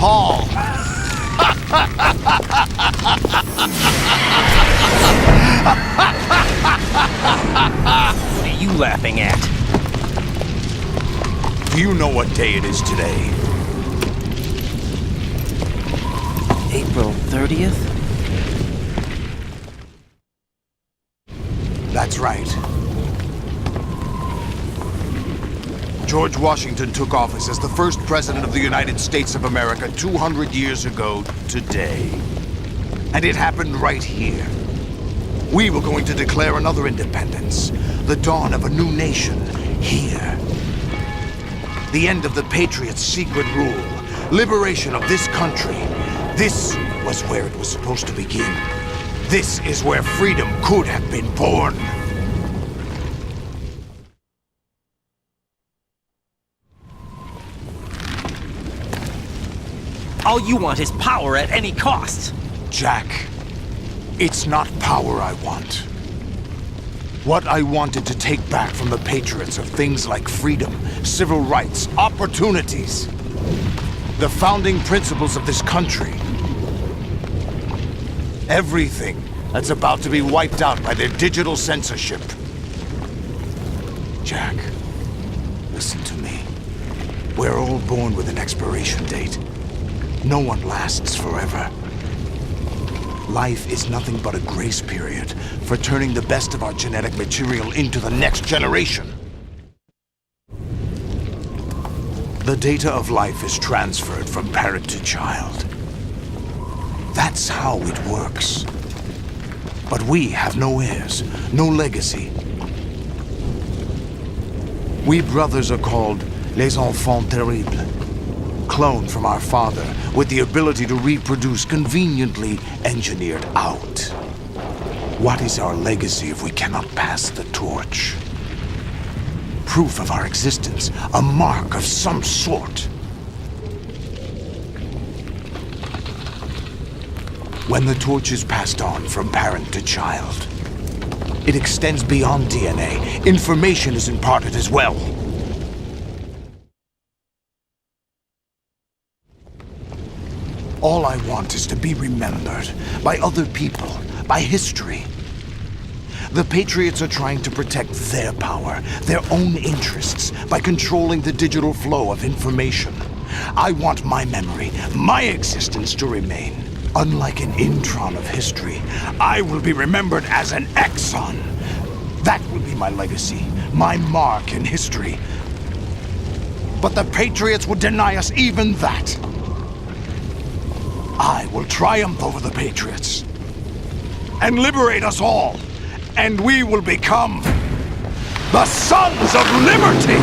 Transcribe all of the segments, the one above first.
Hall. What are you laughing at? Do you know what day it is today? April 30th? That's right. George Washington took office as the first president of the United States of America 200 years ago today. And it happened right here. We were going to declare another independence, the dawn of a new nation, here. The end of the Patriots' secret rule, liberation of this country. This was where it was supposed to begin. This is where freedom could have been born. All you want is power at any cost. Jack, it's not power I want. What I wanted to take back from the Patriots are things like freedom, civil rights, opportunities. The founding principles of this country. Everything that's about to be wiped out by their digital censorship. Jack, listen to me. We're all born with an expiration date. No one lasts forever. Life is nothing but a grace period for turning the best of our genetic material into the next generation. The data of life is transferred from parent to child. That's how it works. But we have no heirs, no legacy. We brothers are called les enfants terribles. Cloned from our father, with the ability to reproduce conveniently engineered out. What is our legacy if we cannot pass the torch? Proof of our existence, a mark of some sort. When the torch is passed on from parent to child, it extends beyond DNA. Information is imparted as well. All I want is to be remembered by other people, by history. The Patriots are trying to protect their power, their own interests, by controlling the digital flow of information. I want my memory, my existence to remain. Unlike an intron of history, I will be remembered as an exon. That will be my legacy, my mark in history. But the Patriots would deny us even that. I will triumph over the Patriots and liberate us all, and we will become the Sons of Liberty!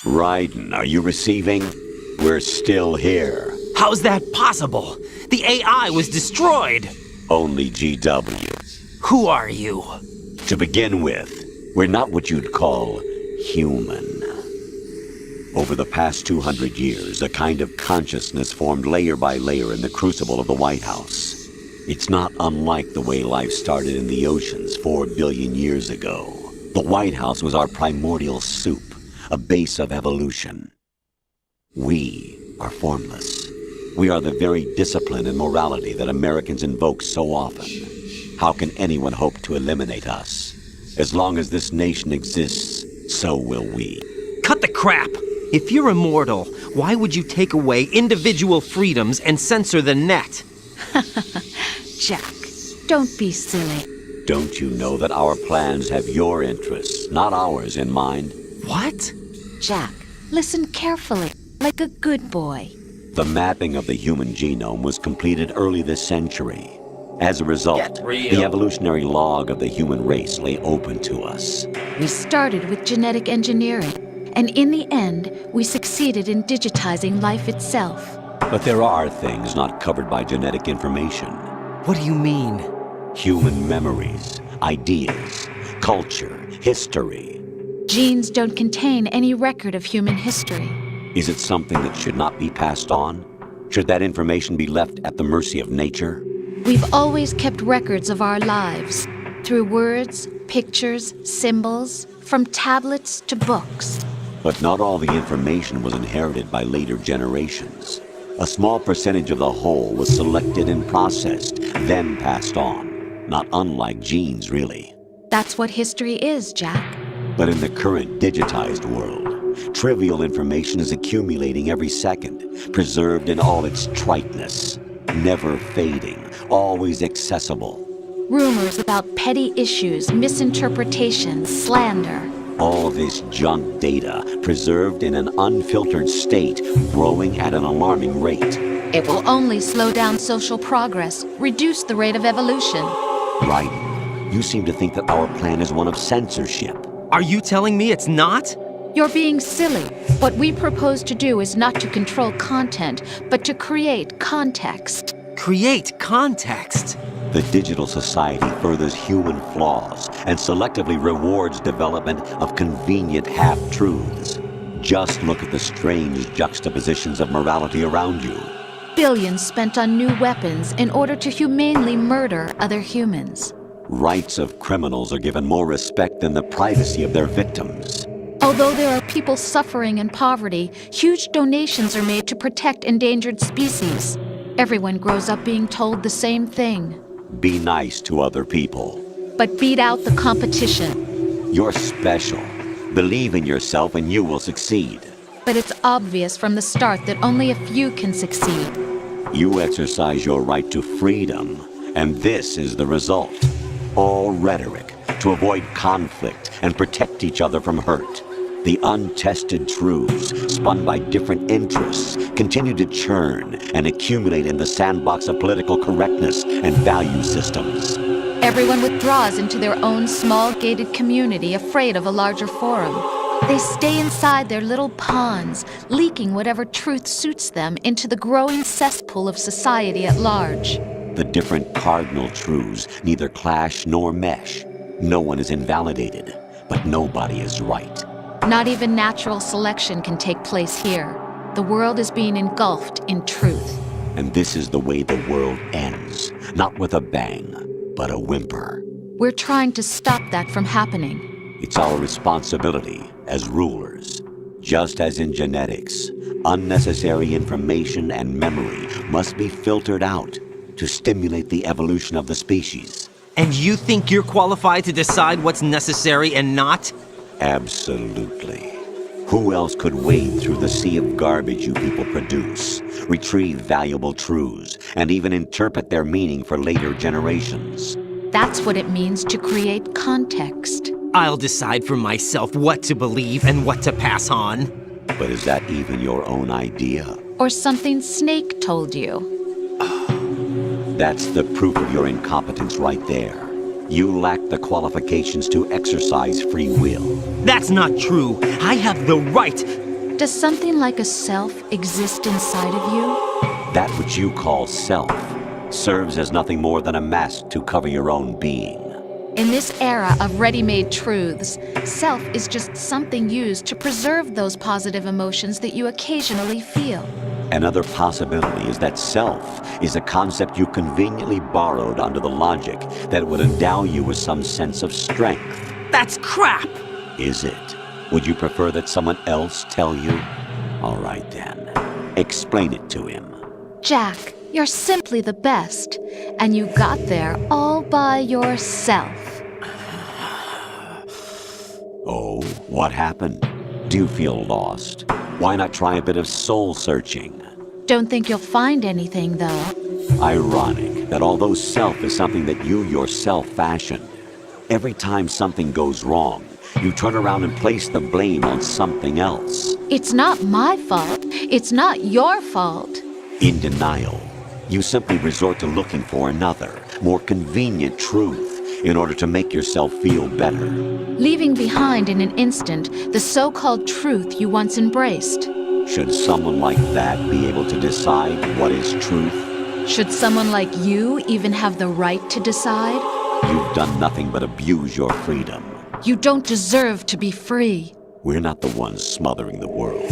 Raiden, are you receiving? We're still here. How's that possible? The AI was destroyed. Only GW. Who are you? To begin with, we're not what you'd call human. Over the past 200 years, a kind of consciousness formed layer by layer in the crucible of the White House. It's not unlike the way life started in the oceans 4 billion years ago. The White House was our primordial soup, a base of evolution. We are formless. We are the very discipline and morality that Americans invoke so often. How can anyone hope to eliminate us? As long as this nation exists, so will we. Cut the crap! If you're immortal, why would you take away individual freedoms and censor the net? Jack, don't be silly. Don't you know that our plans have your interests, not ours, in mind? What? Jack, listen carefully, like a good boy. The mapping of the human genome was completed early this century. As a result, the evolutionary log of the human race lay open to us. We started with genetic engineering, and in the end, we succeeded in digitizing life itself. But there are things not covered by genetic information. What do you mean? Human memories, ideas, culture, history. Genes don't contain any record of human history. Is it something that should not be passed on? Should that information be left at the mercy of nature? We've always kept records of our lives, through words, Pictures, symbols, from tablets to books. But not all the information was inherited by later generations. A small percentage of the whole was selected and processed, then passed on. Not unlike genes, really. That's what history is, Jack. But in the current digitized world, trivial information is accumulating every second, preserved in all its triteness, never fading, always accessible. Rumors about petty issues, misinterpretations, slander. All this junk data, preserved in an unfiltered state, growing at an alarming rate. It will only slow down social progress, reduce the rate of evolution. Right. You seem to think that our plan is one of censorship. Are you telling me it's not? You're being silly. What we propose to do is not to control content, but to create context. Create context. The digital society furthers human flaws and selectively rewards development of convenient half-truths. Just look at the strange juxtapositions of morality around you. Billions spent on new weapons in order to humanely murder other humans. Rights of criminals are given more respect than the privacy of their victims. Although there are people suffering in poverty, huge donations are made to protect endangered species. Everyone grows up being told the same thing. Be nice to other people. But beat out the competition. You're special. Believe in yourself and you will succeed. But it's obvious from the start that only a few can succeed. You exercise your right to freedom, and this is the result. All rhetoric to avoid conflict and protect each other from hurt. The untested truths, spun by different interests, continue to churn and accumulate in the sandbox of political correctness and value systems. Everyone withdraws into their own small gated community, afraid of a larger forum. They stay inside their little ponds, leaking whatever truth suits them into the growing cesspool of society at large. The different cardinal truths neither clash nor mesh. No one is invalidated, but nobody is right. Not even natural selection can take place here. The world is being engulfed in truth. And this is the way the world ends. Not with a bang, but a whimper. We're trying to stop that from happening. It's our responsibility as rulers. Just as in genetics, unnecessary information and memory must be filtered out to stimulate the evolution of the species. And you think you're qualified to decide what's necessary and not? Absolutely. Who else could wade through the sea of garbage you people produce, retrieve valuable truths, and even interpret their meaning for later generations? That's what it means to create context. I'll decide for myself what to believe and what to pass on. But is that even your own idea? Or something Snake told you? That's the proof of your incompetence right there. You lack the qualifications to exercise free will. That's not true. I have the right. Does something like a self exist inside of you? That which you call self serves as nothing more than a mask to cover your own being. In this era of ready-made truths, self is just something used to preserve those positive emotions that you occasionally feel. Another possibility is that self is a concept you conveniently borrowed under the logic that it would endow you with some sense of strength. That's crap! Is it? Would you prefer that someone else tell you? All right then. Explain it to him. Jack, you're simply the best, and you got there all by yourself. Oh, what happened? Do you feel lost? Why not try a bit of soul searching? Don't think you'll find anything, though. Ironic that although self is something that you yourself fashioned, every time something goes wrong, you turn around and place the blame on something else. It's not my fault. It's not your fault. In denial, you simply resort to looking for another, more convenient truth in order to make yourself feel better. Leaving behind in an instant the so-called truth you once embraced. Should someone like that be able to decide what is truth? Should someone like you even have the right to decide? You've done nothing but abuse your freedom. You don't deserve to be free. We're not the ones smothering the world.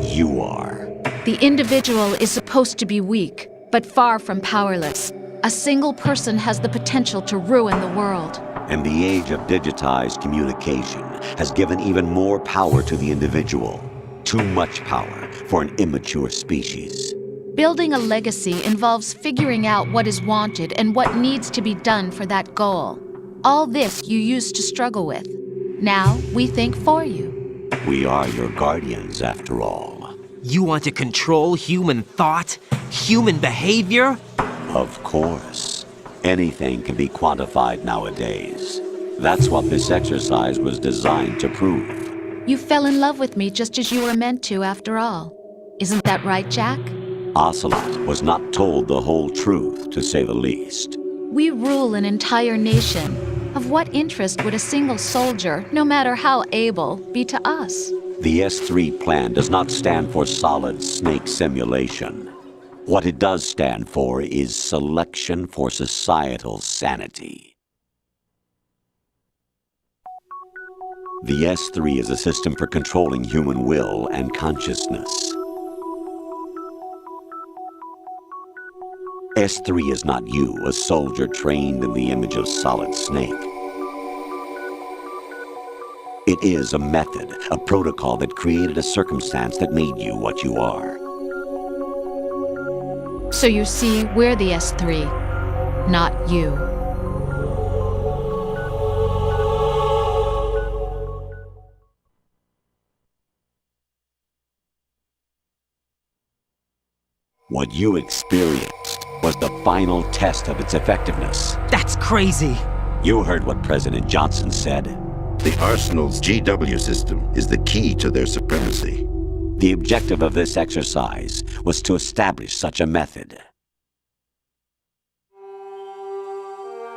You are. The individual is supposed to be weak, but far from powerless. A single person has the potential to ruin the world. And the age of digitized communication has given even more power to the individual. Too much power for an immature species. Building a legacy involves figuring out what is wanted and what needs to be done for that goal. All this you used to struggle with. Now we think for you. We are your guardians, after all. You want to control human thought? Human behavior? Of course. Anything can be quantified nowadays. That's what this exercise was designed to prove. You fell in love with me just as you were meant to, after all. Isn't that right, Jack? Ocelot was not told the whole truth, to say the least. We rule an entire nation. Of what interest would a single soldier, no matter how able, be to us? The S3 plan does not stand for solid snake simulation. What it does stand for is selection for societal sanity. The S3 is a system for controlling human will and consciousness. S3 is not you, a soldier trained in the image of Solid Snake. It is a method, a protocol that created a circumstance that made you what you are. So you see, we're the S3, not you. What you experienced was the final test of its effectiveness. That's crazy. You heard what President Johnson said. The Arsenal's GW system is the key to their supremacy. The objective of this exercise was to establish such a method.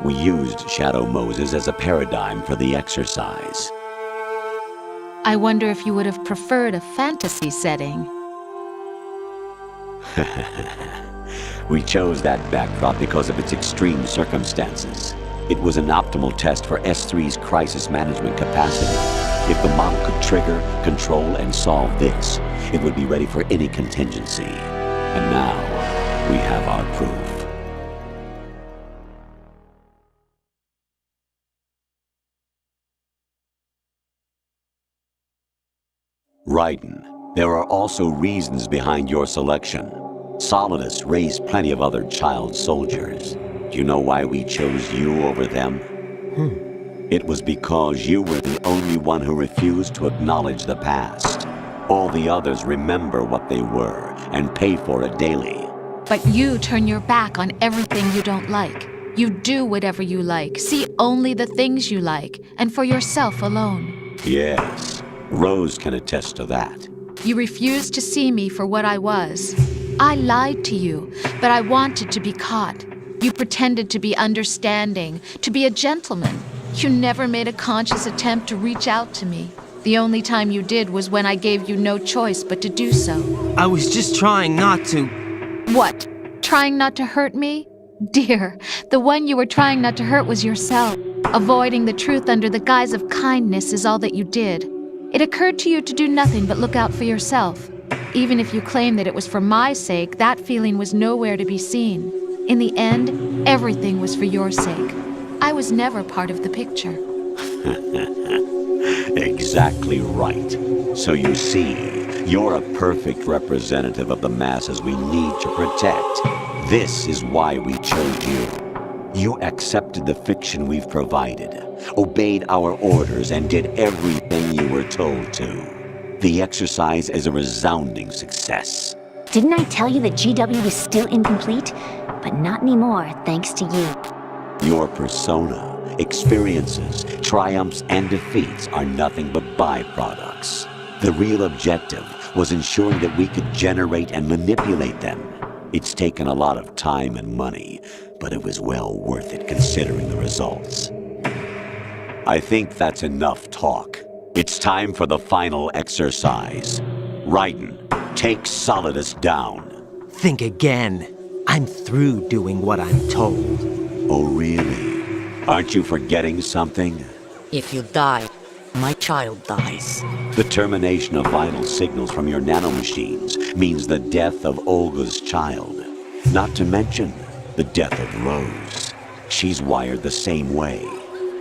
We used Shadow Moses as a paradigm for the exercise. I wonder if you would have preferred a fantasy setting. We chose that backdrop because of its extreme circumstances. It was an optimal test for S3's crisis management capacity. If the model could trigger, control, and solve this, it would be ready for any contingency. And now, we have our proof. Raiden, there are also reasons behind your selection. Solidus raised plenty of other child soldiers. Do you know why we chose you over them? It was because you were the only one who refused to acknowledge the past. All the others remember what they were and pay for it daily. But you turn your back on everything you don't like. You do whatever you like, see only the things you like, and for yourself alone. Yes, Rose can attest to that. You refused to see me for what I was. I lied to you, but I wanted to be caught. You pretended to be understanding, to be a gentleman. You never made a conscious attempt to reach out to me. The only time you did was when I gave you no choice but to do so. I was just trying not to. What? Trying not to hurt me? Dear, the one you were trying not to hurt was yourself. Avoiding the truth under the guise of kindness is all that you did. It occurred to you to do nothing but look out for yourself. Even if you claim that it was for my sake, that feeling was nowhere to be seen. In the end, everything was for your sake. I was never part of the picture. Exactly right. So you see, you're a perfect representative of the masses we need to protect. This is why we chose you. You accepted the fiction we've provided, obeyed our orders, and did everything you were told to. The exercise is a resounding success. Didn't I tell you that GW was still incomplete? But not anymore, thanks to you. Your persona, experiences, triumphs, and defeats are nothing but byproducts. The real objective was ensuring that we could generate and manipulate them. It's taken a lot of time and money, but it was well worth it considering the results. I think that's enough talk. It's time for the final exercise. Raiden, take Solidus down. Think again. I'm through doing what I'm told. Oh, really? Aren't you forgetting something? If you die, my child dies. The termination of vital signals from your nanomachines means the death of Olga's child. Not to mention the death of Rose. She's wired the same way.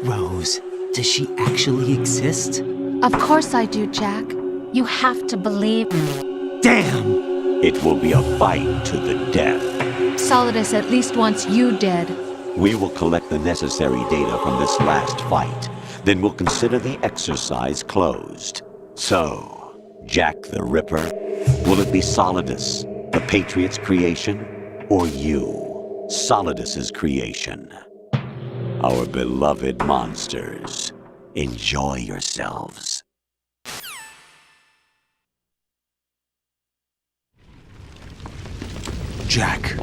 Rose, does she actually exist? Of course I do, Jack. You have to believe me. Damn! It will be a fight to the death. Solidus at least wants you dead. We will collect the necessary data from this last fight. Then we'll consider the exercise closed. So, Jack the Ripper, will it be Solidus, the Patriot's creation, or you, Solidus's creation? Our beloved monsters, enjoy yourselves. Jack,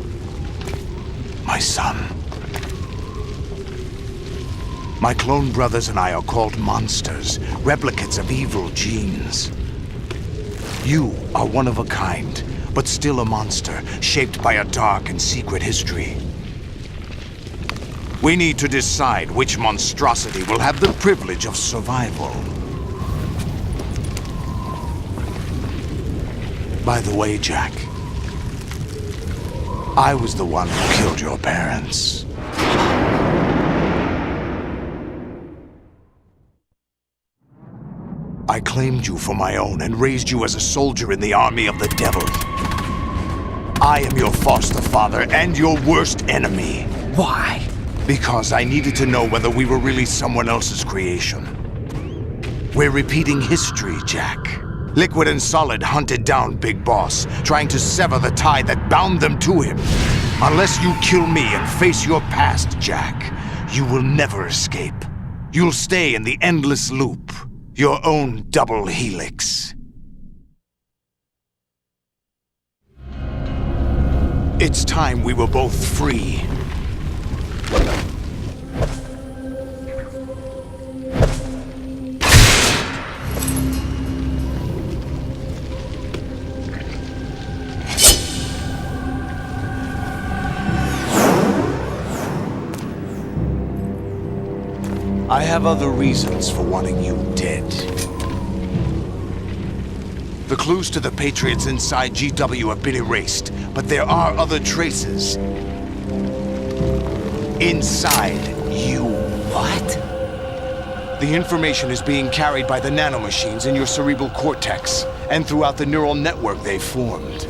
my son. My clone brothers and I are called monsters, replicates of evil genes. You are one of a kind, but still a monster, shaped by a dark and secret history. We need to decide which monstrosity will have the privilege of survival. By the way, Jack, I was the one who killed your parents. I claimed you for my own and raised you as a soldier in the army of the devil. I am your foster father and your worst enemy. Why? Because I needed to know whether we were really someone else's creation. We're repeating history, Jack. Liquid and Solid hunted down Big Boss, trying to sever the tie that bound them to him. Unless you kill me and face your past, Jack, you will never escape. You'll stay in the endless loop, your own double helix. It's time we were both free. I have other reasons for wanting you dead. The clues to the Patriots inside GW have been erased, but there are other traces. Inside you. What? The information is being carried by the nanomachines in your cerebral cortex, and throughout the neural network they've formed.